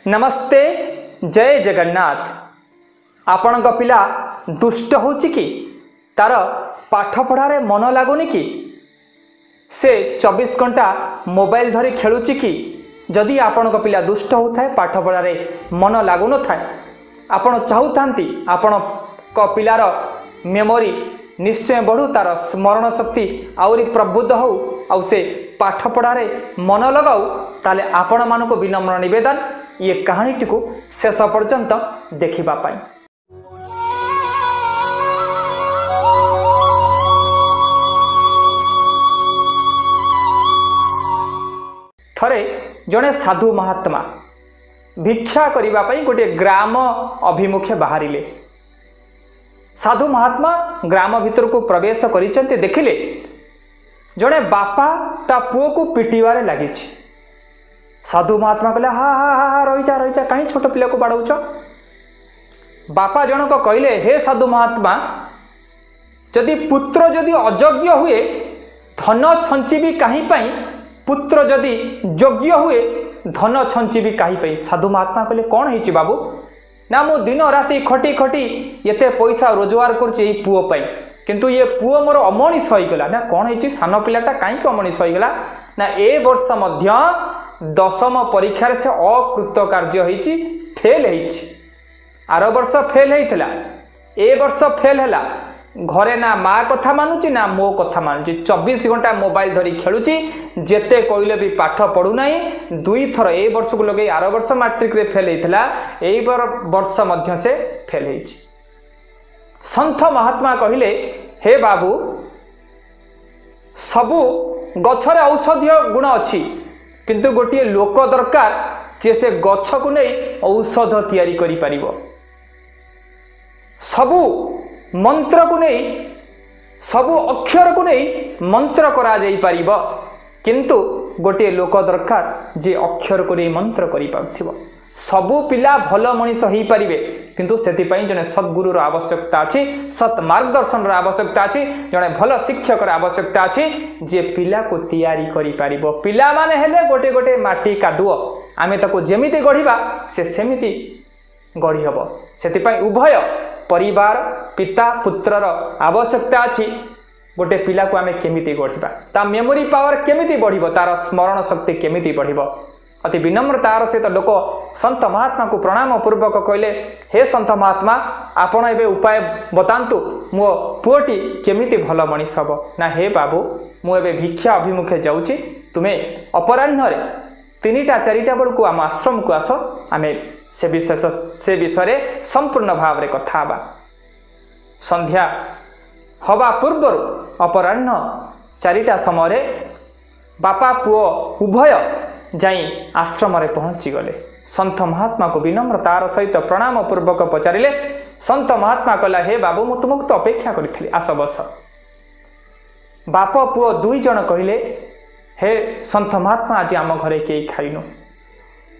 नमस्ते जय जगन्नाथ। आपण पिला दुष्ट होची कि तार पाठ पढ़ारे मन लगुनि कि से 24 घंटा मोबाइल धरी खेलुची कि जदि आपण पिला दुष्ट होता पाठ पढ़ारे मन लगुन था आपण चाहूती आपण पिलार मेमोरी निश्चय बढ़ू तार स्मरण शक्ति आउरी प्रबुद्ध हो आउ से पाठ पढ़ारे मन लगाऊ ताले आपण मानको विनम्र निवेदन ये कहानीटी को शेष पर्यंत देखिबा पाई। थरे जड़े साधु महात्मा भिक्षा करिबा पाई गोटे ग्राम अभिमुखे बाहरिले। साधु महात्मा ग्राम भीतर को प्रवेश करिसेंते देखिले जड़े बापा ता पुओ को पिटिवारे लगी। साधु महात्मा कहले हा हा हा रहीजा रहीजा कहीं छोट पिला को बाड़ौच। बापा जनक कहले हे साधु महात्मा जदि पुत्र जदि अयोग्य हुए धन छंची भी कहीं पाई पुत्र जदि योग्य हुए धन छंची भी कहीं पाई। साधु महात्मा कहले कौन है बाबू ना मो दिन राति खटी खटी एते पैसा रोजगार करुचे पुओ पाई किंतु ये पुओ मोर अमनीष होईगला ना कौन है सान पिलाटा कहीं अमनीष होईगला ना ए वर्ष मध्य 10म परीक्षा से अकृतकार्य होईची फेल होईची। आर वर्ष फेल होईतला ए वर्ष फेल हैला घरे ना माँ कथा मानुची ना मो कथा मानुची 24 घंटा मोबाइल धरी खेलुची जेते कहले भी पाठ पढ़ू नाही। 2 थर ए वर्ष को लगे आर वर्ष मैट्रिक रे फेल होईतला ए वर्ष मध्य से फेल होईची। संत महात्मा कहले हे बाबू सबु गछरे औषधीय गुण अच्छी किंतु गोटे लोक दरकार जे से गछ को नहीं औषध तैयारी करि परिबो। सबु मंत्र को नहीं सबु अक्षर को नहीं मंत्र करा जाई परिबो किंतु गोटे लोक दरकार जे अक्षर को नहीं मंत्र करि पाउथिबो। सबु पिला भल मनीष हो पारिबे किंतु सेतिपई जने सद्गुरुर आवश्यकता अछि सत् मार्गदर्शन आवश्यकता अछि जने भल शिक्षकर आवश्यकता अछि जे पिला को तैयारी करि पारिबो। पिला माने हेले गोटे गोटे माटी कादुओ आमे ताको जेमिति गढ़िबा से सेमिति गढ़ी हबो। सेतिपई उभय परिवार पिता पुत्रर आवश्यकता अछि गोटे पिला को आमे केमिति गढ़िबा ता मेमोरी पावर केमिति बढ़िबो तार स्मरण शक्ति केमिति बढ़िबो। अति विनम्रतार सहित लोक संत महात्मा को प्रणाम पूर्वक कहले हे संत महात्मा आपण एबे उपाय बतांतु मो पुओटी केमिति भल मनीष हबो ना हे बाबू मु एबे भिक्षा अभिमुखे जाउची तुमे अपराह्न रे 3टा 4टा बेलू आम आश्रम को आस आमे से विषय संपूर्ण भाव रे कथा हबा। संध्या हवा पूर्व अपराह्न 4टा समय बापा पुओ उभय जाई आश्रम रे पहुंची गले। संत महात्मा को विनम्रतार सहित प्रणाम पूर्वक पचारिले। संत महात्मा कहला हे बाबू मु तुमको तो अपेक्षा करिथली आस बस। बाप पुओ 2 जन कहले हे संत महात्मा आज आम घरे के खाइनु।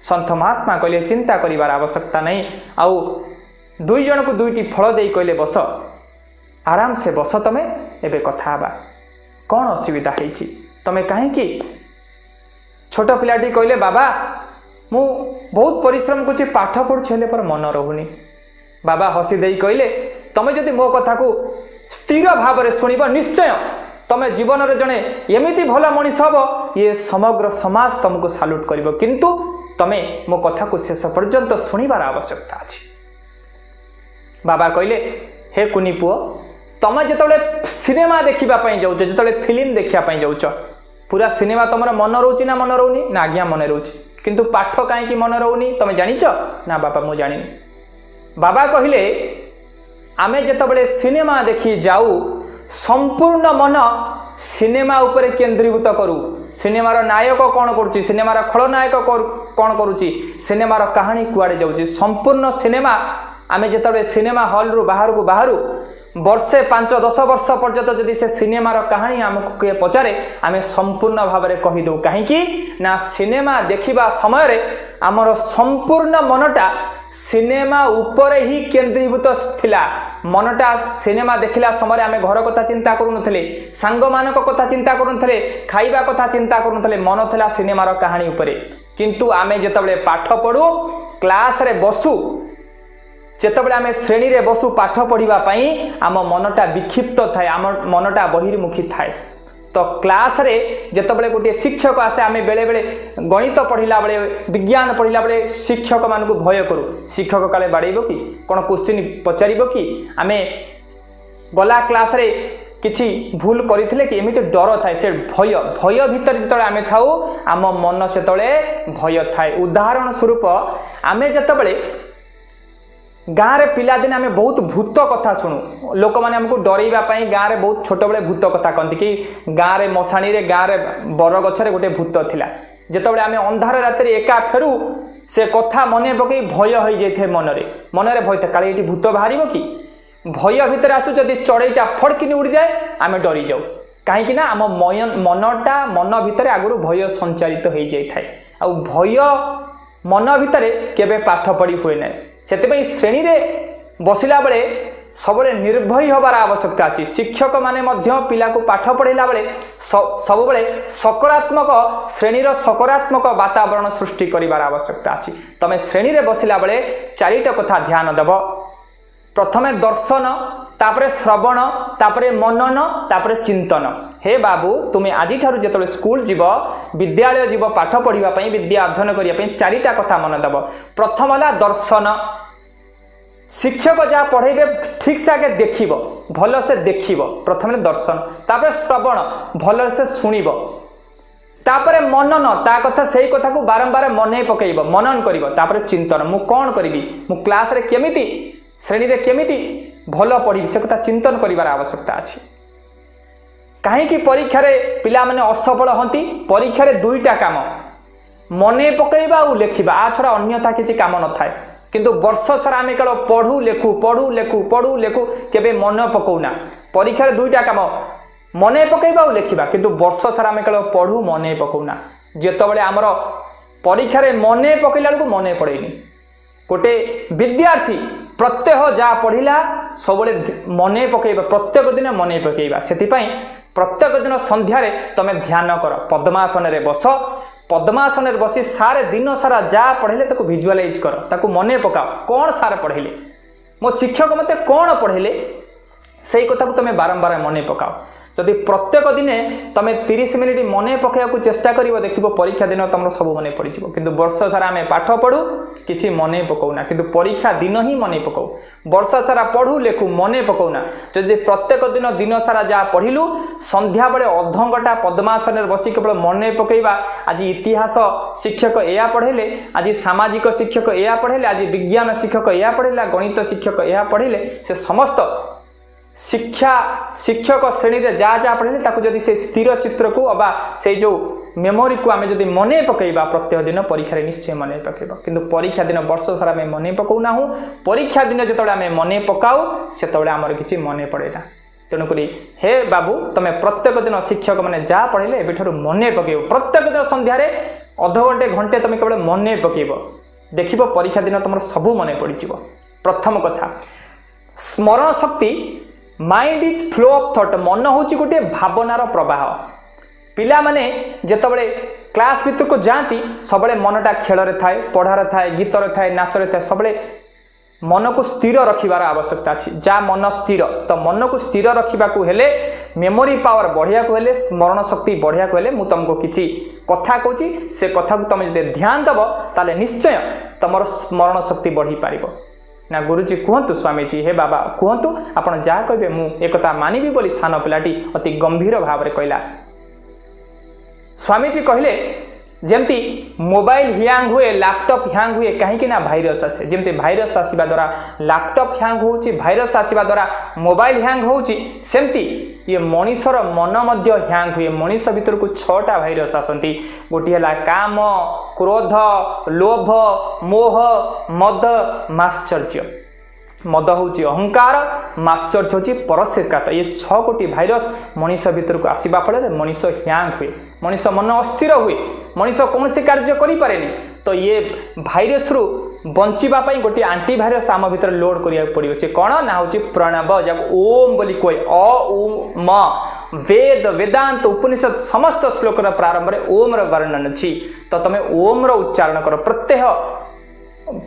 संत महात्मा कहले चिंता करिवार आवश्यकता नहीं आउ 2 जन को 2टी फल देई कहले बस आराम से बस तमे एबे कथा हबा कौन असुविधा हेची तमे काहे की छोट पिलाटी कहले बाबा मु बहुत परिश्रम कुछ पाठ पढ़ुछले पर मन रहुनी। बाबा हसी देई कहले तमे जदि मो कथा को स्थिर भाव रे सुनिबो निश्चय तमे जीवन रे जने एमिति भला मनीष हबो ये समग्र समाज तुमको सैल्यूट करिवो किंतु तमे मो कथा को शेष पर्यंत सुनिबार आवश्यकता अछि। बाबा कहले हे कुनी पुओ तमे जतले सिनेमा देखिबा पई जाउछ जतले फिल्म देखिया पई जाउछ पूरा सिनेमा तुमर मन रोची ना मन रोनी ना आज्ञा मन रोची किंतु पाठ कहीं मन रोनी तमें जानिच ना बापा मु जानी। बाबा कहले आमे जेतबेले सिनेमा देखी जाऊ संपूर्ण मन सिनेमा उपरे केंद्रीभूत करू। सिनेमार नायक कौन करुच्ची सिनेमार खलनायक कौन करुच्ची सिनेमार कहानी कुआड़े जाऊँगी संपूर्ण सिनेमा आमे जेतबेले सिनेमा हॉल रु बाहर को बाहर वर्षे 5-10 वर्ष पर्यंत जदि से सिनेमार कहानी आमको किए पचारे आमे संपूर्ण भाव में कहीदे कहीं ना सिनेमा देखिबा समय रे आमर संपूर्ण मनटा सिनेमा उपरे ही केन्द्रीभूत थिला मनटा सिनेमा देखिला समय आम घर कथा चिंता करूनथले सांग मानक कथा चिंता करूनथले खाइबा कथा चिंता करूनथले मन थिला सिनेमार कहानी उपरे किंतु आमे जेतबेले पाठ पढ़ू क्लास रे बसु जेतबेले आमे श्रेणी रे बसु पाठ पढ़िबा पई आम मनटा विक्षिप्त थाए आम मनटा बहिर्मुखी थाए तो क्लास रे जेतबेले गोटे शिक्षक आसे आमे बेले बेले गणित पढ़िला बेले विज्ञान पढ़िला बेले शिक्षक मानकु भय करू शिक्षक काले बाड़ेबो कि कोन क्वेश्चन पचारिबो कि आमे गला क्लास रे किछि भूल करिथिले कि एमिते डर थाए से भय भय भीतर जेतबेले आमे थाउ आम मन सेतबेले भय थाए उदाहरण स्वरूप आमे जेतबेले गाँव रे पिला दिन आमे बहुत भूत कथा शुणु लोक माने हमको डरैबा पई गाँव रे बहुत छोट बेले भूत कथा कहती कि गाँव रे मशाणी रे गाँव रे बर गछरे गोटे भूत थिला जेतबेले आमे अंधार राति एका फेरू से कथा मने पकई भय होई जाइथे मनरे भय था काले एटी भूत बाहरिबो कि भय भितर आसु जदि चढ़ईटा फड़किनी उड़ जाए आमे डरी जाऊ कहीं ना आम मनटा मन भितर आगुरु भय संचारित हो जाए आ भय मन भितर केबे पाठ पढ़ी हुए ना से श्रेणी रे बसिला बेले सब निर्भय हबार आवश्यकता अच्छी शिक्षक माने मध्य पिला को पाठ पढ़ेला बेले सब बेले सकारात्मक श्रेणीर सकारात्मक वातावरण सृष्टि करिवार आवश्यकता अच्छी तमे श्रेणी रे बसिला बेले चारिटा कथा ध्यान देव प्रथमे दर्शन तापरे श्रवण तापरे मनन तापरे चिंतन हे बाबू तुम्हें आज जो स्कूल जीव विद्यालय जीव पाठ पढ़िबा पई विद्या अध्ययन करिया पई चारिटा कथा मन देव प्रथम है दर्शन शिक्षक जहाँ पढ़ेबे ठीक से आगे देखिब भल से देखिब प्रथम दर्शन तापरे श्रवण भल से सुनिब तापरे मनन ता कथा सही कथा को बारंबार मन पकेइब मनन करिब तापरे चिंतन मु कौन करिबि मु क्लास रे केमिति श्रेणी रे केमिति भल पढ़ी से कथा चिंतन करिवार आवश्यकता अछि कहीं परीक्षा रे पिला माने असफल हंती परीक्षा रे दुईटा काम मने पकेइबा और लेखिबा आ छड़ा अन्यथा किछि काम न थाए किंतु वर्ष सारा आमे केवल पढ़ू लेखु केबे मन पकौना परीक्षा रे दुईटा काम मने पकेइबा और लेखिबा किंतु वर्ष सारा आमे केवल पढ़ू मने पकौना जेतबेले आमर परीक्षा रे मने पकेइला को मने पड़ेनी गोटे विद्यार्थी प्रत्यह जहाँ पढ़िला सब मने पकेइबा प्रत्येक दिन मने पकेइबा सेतिपई प्रत्येक दिन संध्यारे तमे ध्यान कर पद्मासन रे बस पद्मासन रे बसी सारे दिन सारा जहाँ पढ़ेले ताको विजुअलाइज कर ताको मने पकाओ कौन सार पढ़ेले मो शिक्षक मते कौन पढ़ेले सेई कथा को तमे बारंबार मने पकाओ जदि प्रत्येक दिने तमे 30 मिनिट मने पकाइବାକୁ चेष्टा करिवो देखिबो परीक्षा दिन तमरो सब मने पड़ी जिवो किंतु वर्ष सारा आमे पाठ पढू किछि मने पकाउना किंतु परीक्षा दिन ही मने पकाउ वर्ष सारा पढू लेखु मने पकाउना जदि प्रत्येक दिन सारा जा पढिलु संध्या बेले अधघंटा पद्मासन रे बसी केवल मने पकाइबा आज इतिहास शिक्षक एया पढेले आज सामाजिक शिक्षक एया पढेले आज विज्ञान शिक्षक एया पढेला गणित शिक्षक एया पढेले से समस्त शिक्षा शिक्षक श्रेणी रे जा जा पढ़े ताकू जदि से स्थिर चित्र को अबा से जो मेमोरी को आमे जदि मने पकेइबा प्रत्येक दिन परीक्षा रे निश्चय मने पकेइबा किंतु परीक्षा दिन वर्ष सारा में मने पकाउना हूँ परीक्षा दिन जेतबेले आमे मने पकाउ सेतबेले हमर किछि मने पड़ेना तेणु करी हे बाबू तमे प्रत्येक दिन शिक्षक माने जा पढ़ेले एबिठरु मने पकेइबो प्रत्येक दिन संध्या रे अध घंटे तमे केवल मने पकेइबो देखिबो परीक्षा दिन तमर सब मने पड़ी जिवो प्रथम कथा स्मरण शक्ति mind is flow of thought मन हूँ गोटे भावनार प्रवाह पिला माने जेतबेले क्लास भीतर को जाती सबले मनटा खेल रे थाए पढ़ार थाए गीतर थाए नाचरे थाए सबले मन को स्थिर रखिबार आवश्यकता अछि जा मन स्थिर तो मन को स्थिर रखिबा को हेले मेमोरी पावर बढ़िया को हेले स्मरण शक्ति बढ़िया को हेले मु तुमको किछि कथा कहूची से कथा को तुम जदि ध्यान दब ताले निश्चय तुमर स्मरण शक्ति बढ़ी पारिबो ना गुरुजी कहतु स्वामीजी हे बाबा कहतु आपण जहाँ कहे मु एक मानिबी बोली सान पिलाटी अति गंभीर भाव में कहला स्वामीजी कहले जमती मोबाइल ह्यांग हुए लैपटॉप ह्यांग हुए कहीं ना भाइरस आसे जमती भाइरस आसवा द्वारा लैपटॉप ह्यांग होउची भाइरस आसवा द्वारा मोबाइल ह्यांग होउची सेमती ये मनीषर मन मध्य ह्यांग हुए मनीष भीतर को 6टा भाइरस आसंती गोटी हला काम क्रोध लोभ मोह मद माश्चर्य मद होची अहंकार माश्चर्य होची परस्यकात ये 6 कोटी भाइरस मनीष भीतर को आसीबा फल मनीष ह्यांग हुए मनीष मन अस्थिर हुए मनीष कौन से कार्य करि पारेनी तो ये भाइरस रु बंचिबा पई गोटे एंटीभाइरस आम भीतर लोड करिया पड़ियो से कोन ना होची प्रणव जब ओम बोली कोई अ उ म वेद वेदांत उपनिषद समस्त श्लोक र प्रारंभ रे ओम र वर्णन अछि तो तमे ओम र उच्चारण करो प्रत्यह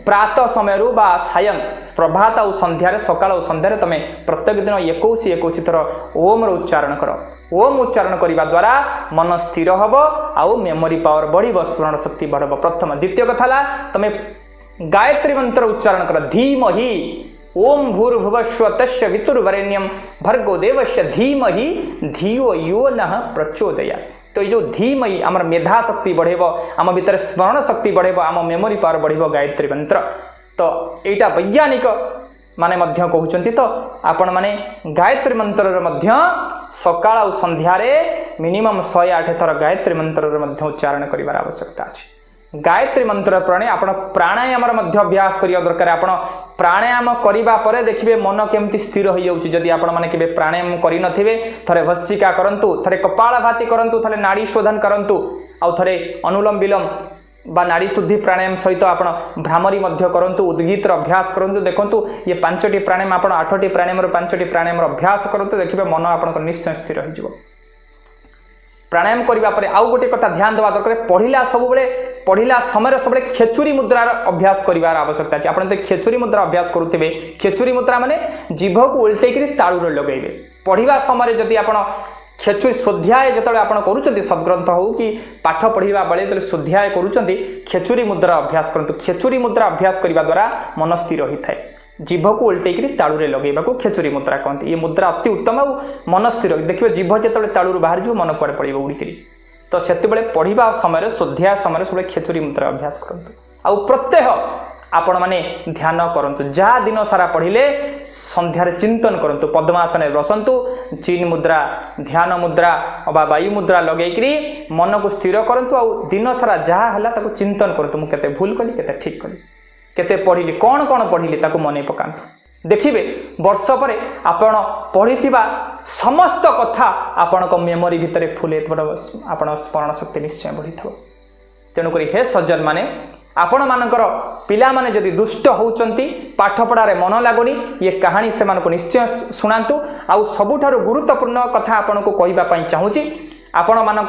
प्रातः समय रु बा सायं प्रभात और संध्यारे सकाळ और संध्यारे तमे प्रत्येक दिन 21 थर ओम र उच्चारण करो ओम उच्चारण करने द्वारा मन स्थिर हम आउ मेमोरी पावर बढ़ स्मरण शक्ति बढ़ प्रथम द्वितीय कथा तमें गायत्री मंत्र उच्चारण कर धीमहि ओम भूर्भुवस्व तस्य वितुर्वरेण्यम भर्गो देवस्य धीमहि धियो यो नः प्रचोदयात् तो ये जो धीमहि आम मेधा शक्ति बढ़ेब आम भीतर स्मरण शक्ति बढ़ेब आम मेमोरी पावर बढ़ गायत्री मंत्र तो यहाँ वैज्ञानिक माने मध्य कहउचंती तो आपण माने गायत्री मंत्र मध्य सकाळ और संध्यारे मिनिमम 108 थर गायत्री मंत्र मध्य उच्चारण करिवार आवश्यकता अछि गायत्री मंत्र प्रणय आपण प्राणायाम मध्य अभ्यास करिया दरकार आपण प्राणायाम करिबा परे देखिबे मन केमती स्थिर होई जाउची जदि आपण माने केबे प्राणायाम करि नथिबे थरे भस्त्रिका करंतु थरे कपालभाति करंतु थरे नाड़ी शोधन करंतु आ थरे अनुलोम विलोम बा नाड़ी शुद्धि प्राणायाम सहित आप भ्रामरी मध्य करंतु उद्गीत अभ्यास करंतु देखंतु ये 5टी प्राणायाम आप 8टी प्राणायाम 5टी प्राणायाम अभ्यास करंतु देखिबे मन आपन निश्चय स्थिर हो जिवो प्राणायाम करिबा परे आउ गोटे कथा ध्यान देवा दरकार पढ़िला समय सब खेचुरी मुद्रार अभ्यास करिवार आवश्यकता अछि आपण खेचुरी मुद्रा अभ्यास करूथिबे खेचुरी मुद्रा माने जीभ को उल्टेई करी ताळुर लगेइबे पढ़िबा समय जदि आपण खेचुरी स्वाध्याय जिते आप करुँच सद्ग्रंथ हो कि पाठ पढ़ा बेले जो स्वाध्याय करुँच खेचुरी मुद्रा अभ्यास करूँ खेचुरी मुद्रा अभ्यास करने द्वारा मन स्थिर होता है जीभ को उल्टेक तालुरे लगेगा को खेचुरी मुद्रा कहते ये मुद्रा अति उत्तम और मन स्थिर देखिए जीभ जो तालुर बाहर जो मन कुआड़े पड़े उड़ीक तो से पढ़ा समय स्वाध्याय समय सब खेचुरी मुद्रा अभ्यास करूँ आउ प्रत्यह आपण माने ध्यान करंतु जहाँ दिन सारा पढ़िले संध्यारे चिंतन करंतु पद्मासन बसंतु चीन मुद्रा ध्यान मुद्रा अबा वायु मुद्रा लगेकरी मन को स्थिर करंतु आउ दिन सारा जहाँ हला ताको चिंतन करंतु मु केते भूल कली केते ठीक कली केते पढ़िली कौन कौन पढ़िली ताको मने पकांतु देखिबे वर्ष परे आपण पढ़िथिबा समस्त कथा आपण को मेमोरी भितरे फुले आपण स्मरण शक्ति निश्चय बढ़िथबो तेणुक हे सज्जन माने आपण मानकर पिला माने जदि दुष्ट होउचंती पाठ पढ़ारे मन लागुनी ये कहानी से मानको निश्चय सुनांतु आउ सबुठारु गुरुत्वपूर्ण कथा आपण को कहिबा पई चाहूची आपण मानक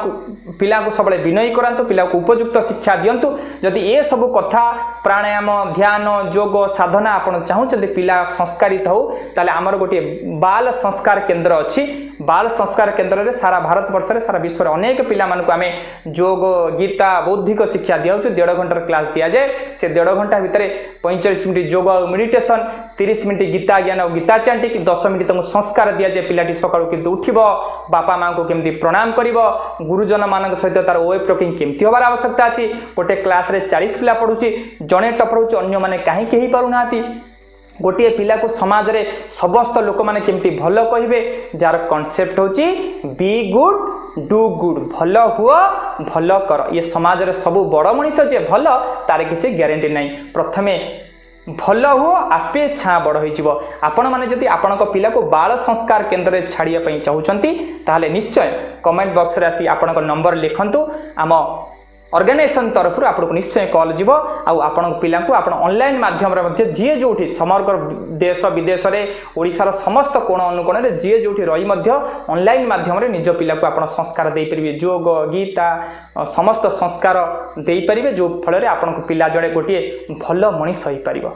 पिला को सबले विनय करांतु पिला को उपयुक्त शिक्षा दियंतु जदि ए सब कथा प्राणायाम ध्यान योग साधना आपण चाहूचंती पिला संस्कारित हो ताले हमर गोटे बाल संस्कार केंद्र अछि बाल संस्कार केंद्र रे सारा भारत वर्ष रे सारा विश्व रे अनेक पिला मानकु आमे योग गीता बौद्धिक शिक्षा दियाउछु 1.5 घंटा क्लास दिया जाए से 1.5 घंटा भितरे 45 मिनिट योग और मेडिटेशन 30 मिनिट गीता ज्ञान और गीता चांटी 10 मिनिट तमु संस्कार दिया जाए पिलाटी सकाळु किंतु उठिबो बापा मां को केमती प्रणाम करिवो गुरुजन मानक सहित तार वे टॉकिंग केमती होबार आवश्यकता अछि गोटे क्लास रे 40 पिला पढुची जणे टपर होची अन्य माने काहे केही पारु नाती गोटे पिला को समाज रे समस्त लोक माने केमती भलो कहिबे जार कांसेप्ट होची बी गुड डू गुड भलो हुआ भलो कर ये समाज रे सब बड़ मनिष जे भलो तार किछि ग्यारंटी नै प्रथमे भलो हो आपे छा बड़ होइजिवो आपण माने जदि आपणक पिला को बाल संस्कार केंद्र रे छाड़िया पई चाहुचंती ताले निश्चय कमेंट बॉक्स रे आसी आपणक नंबर लिखंतु आम ऑर्गेनाइजेशन तरफ आपको निश्चय कॉल जीव आपण पिला को आपण ऑनलाइन माध्यम रे जी जोठी समग्र देश विदेश रे ओडिशार समस्त कोण अनुकोण रे जी जोठी रही मध्य ऑनलाइन माध्यम रे निज पिला को आपण संस्कार दे परिबे योग गीता समस्त संस्कार दे परिबे जो फल रे आपण पिला जड़े गोटे भल मनीष होई परिबो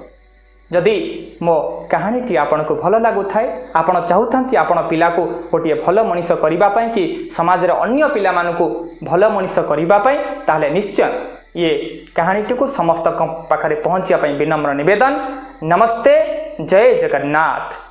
जदि मो कहानी टी आपन को भल लागु थाए आपण चाहुथांती आपण पिला को गोटे भल मनीष करिबा पई कि समाज रे अन्य पिला मानु को भल मनीष करिबा पई ताले निश्चय ये कहानी टी को समस्त पाखरे पहुंचिया पई विनम्र निवेदन नमस्ते जय जगन्नाथ।